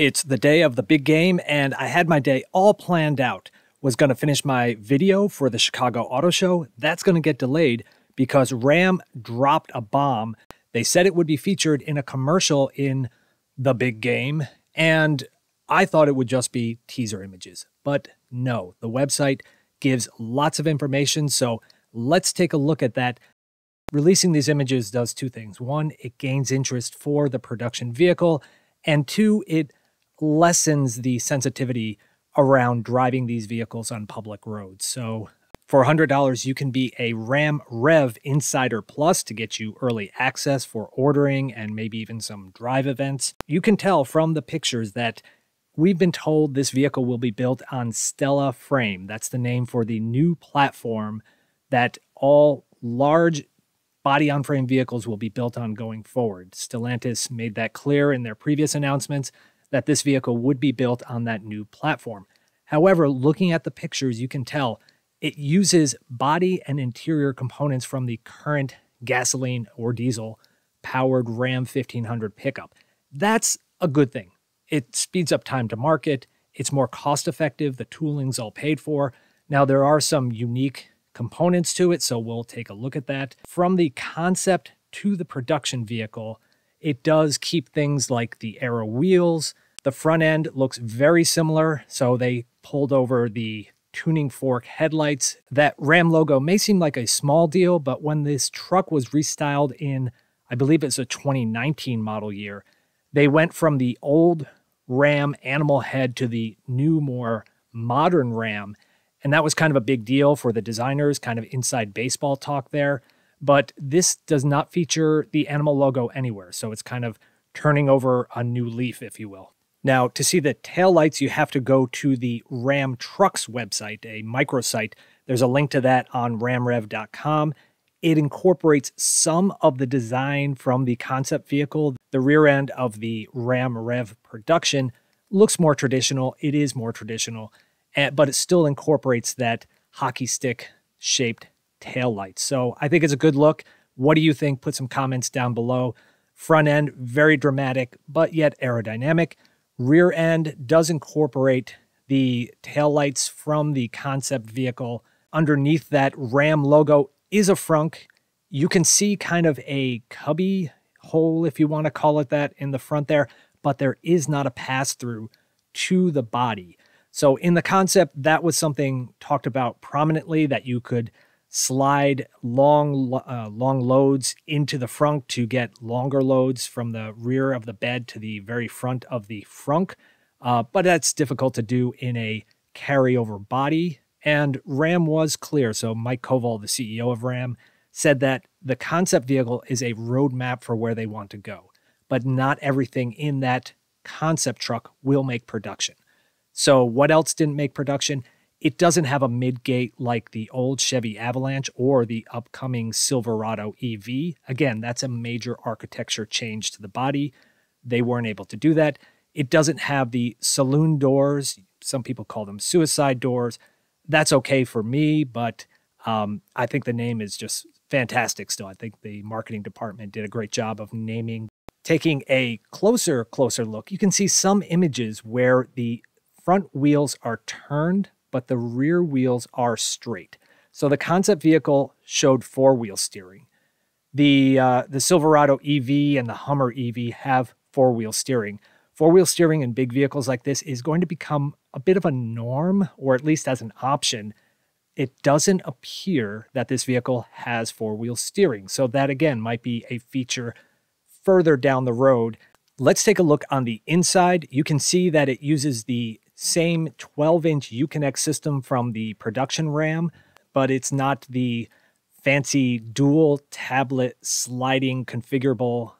It's the day of the big game, and I had my day all planned out. Was going to finish my video for the Chicago Auto Show. That's going to get delayed because Ram dropped a bomb. They said it would be featured in a commercial in the big game, and I thought it would just be teaser images. But no, the website gives lots of information, so let's take a look at that. Releasing these images does two things. One, it gains interest for the production vehicle, and two, it lessens the sensitivity around driving these vehicles on public roads. So for $100, you can be a Ram Rev Insider Plus to get you early access for ordering and maybe even some drive events. You can tell from the pictures that we've been told this vehicle will be built on Stella Frame. That's the name for the new platform that all large body-on-frame vehicles will be built on going forward. Stellantis made that clear in their previous announcements that this vehicle would be built on that new platform. However, looking at the pictures, you can tell it uses body and interior components from the current gasoline or diesel powered Ram 1500 pickup. That's a good thing. It speeds up time to market. It's more cost effective. The tooling's all paid for. Now, there are some unique components to it, so we'll take a look at that. From the concept to the production vehicle, it does keep things like the aero wheels. The front end looks very similar, so they pulled over the tuning fork headlights. That Ram logo may seem like a small deal, but when this truck was restyled in, I believe it's a 2019 model year, they went from the old Ram animal head to the new, more modern Ram, and that was kind of a big deal for the designers, kind of inside baseball talk there. But this does not feature the animal logo anywhere, so it's kind of turning over a new leaf, if you will. Now, to see the taillights, you have to go to the Ram Trucks website, a microsite. There's a link to that on ramrev.com. It incorporates some of the design from the concept vehicle. The rear end of the Ram Rev production looks more traditional. It is more traditional, but it still incorporates that hockey stick-shaped taillights. So I think it's a good look. What do you think? Put some comments down below. Front end, very dramatic, but yet aerodynamic. Rear end does incorporate the taillights from the concept vehicle. Underneath that Ram logo is a frunk. You can see kind of a cubby hole, if you want to call it that, in the front there, but there is not a pass-through to the body. So in the concept, that was something talked about prominently, that you could slide long loads into the frunk to get longer loads from the rear of the bed to the very front of the frunk. But that's difficult to do in a carryover body. And Ram was clear. So Mike Koval, the CEO of Ram, said that the concept vehicle is a roadmap for where they want to go. But not everything in that concept truck will make production. So what else didn't make production? It doesn't have a mid-gate like the old Chevy Avalanche or the upcoming Silverado EV. Again, that's a major architecture change to the body. They weren't able to do that. It doesn't have the saloon doors. Some people call them suicide doors. That's okay for me, but I think the name is just fantastic still. I think the marketing department did a great job of naming. Taking a closer look, you can see some images where the front wheels are turned, but the rear wheels are straight. So the concept vehicle showed four-wheel steering. The Silverado EV and the Hummer EV have four-wheel steering. Four-wheel steering in big vehicles like this is going to become a bit of a norm, or at least as an option. It doesn't appear that this vehicle has four-wheel steering. So that, again, might be a feature further down the road. Let's take a look on the inside. You can see that it uses the same 12-inch Uconnect system from the production Ram, but it's not the fancy dual tablet sliding configurable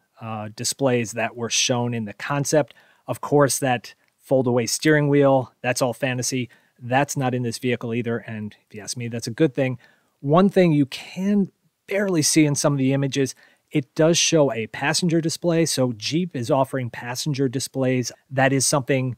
displays that were shown in the concept. Of course, that fold-away steering wheel, that's all fantasy. That's not in this vehicle either, and if you ask me, that's a good thing. One thing you can barely see in some of the images, it does show a passenger display, so Jeep is offering passenger displays. That is something,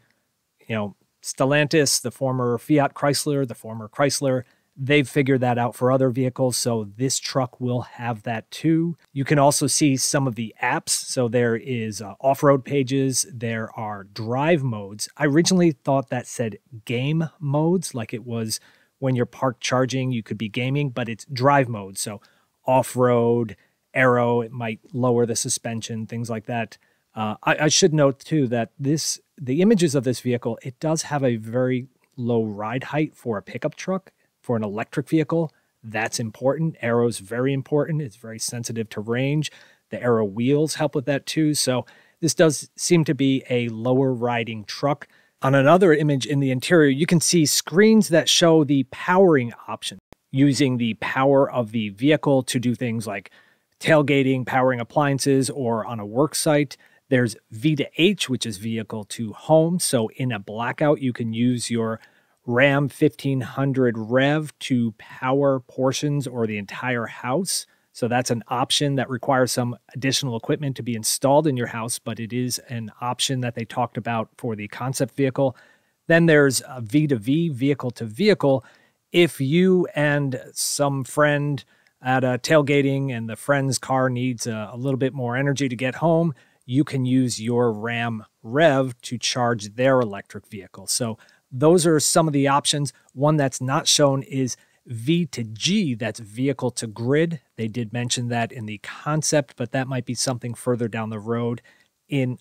you know, Stellantis, the former Fiat Chrysler, the former Chrysler, They've figured that out for other vehicles, so this truck will have that too. You can also see some of the apps. So there is off-road pages, there are drive modes. I originally thought that said game modes, like it was when you're parked charging, you could be gaming, but it's drive mode. So off-road, aero, it might lower the suspension, things like that. I should note too that the images of this vehicle, it does have a very low ride height for a pickup truck. For an electric vehicle, that's important. Aero is very important. It's very sensitive to range. The aero wheels help with that too. So this does seem to be a lower riding truck. On another image in the interior, you can see screens that show the powering option, using the power of the vehicle to do things like tailgating, powering appliances, or on a work site. There's V to H, which is vehicle to home. So in a blackout, you can use your Ram 1500 Rev to power portions or the entire house. So that's an option that requires some additional equipment to be installed in your house, but it is an option that they talked about for the concept vehicle. Then there's a V to V, vehicle to vehicle. If you and some friend at a tailgating and the friend's car needs a little bit more energy to get home, you can use your Ram Rev to charge their electric vehicle. So those are some of the options. One that's not shown is V to G, that's vehicle to grid. They did mention that in the concept, but that might be something further down the road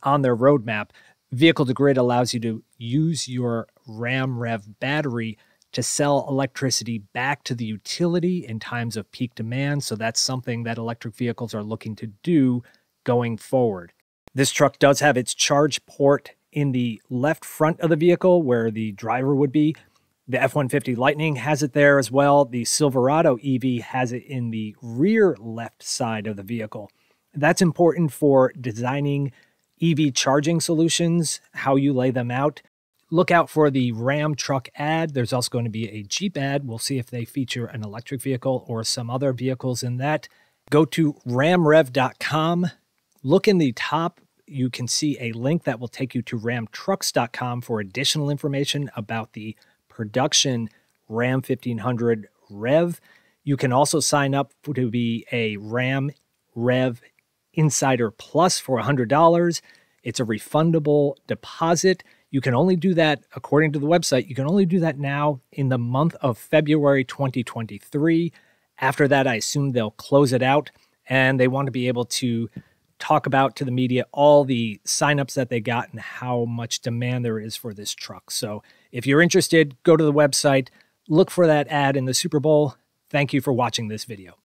on their roadmap. Vehicle to grid allows you to use your Ram Rev battery to sell electricity back to the utility in times of peak demand. So that's something that electric vehicles are looking to do going forward. This truck does have its charge port in the left front of the vehicle where the driver would be. The F-150 Lightning has it there as well. The Silverado EV has it in the rear left side of the vehicle. That's important for designing EV charging solutions, how you lay them out. Look out for the Ram truck ad. There's also going to be a Jeep ad. We'll see if they feature an electric vehicle or some other vehicles in that. Go to ramrev.com. Look in the top. You can see a link that will take you to ramtrucks.com for additional information about the production Ram 1500 Rev. You can also sign up to be a Ram Rev Insider Plus for $100. It's a refundable deposit. You can only do that, according to the website, you can only do that now in the month of February 2023. After that, I assume they'll close it out, and they want to be able to talk about to the media all the signups that they got and how much demand there is for this truck. So if you're interested, go to the website, look for that ad in the Super Bowl. Thank you for watching this video.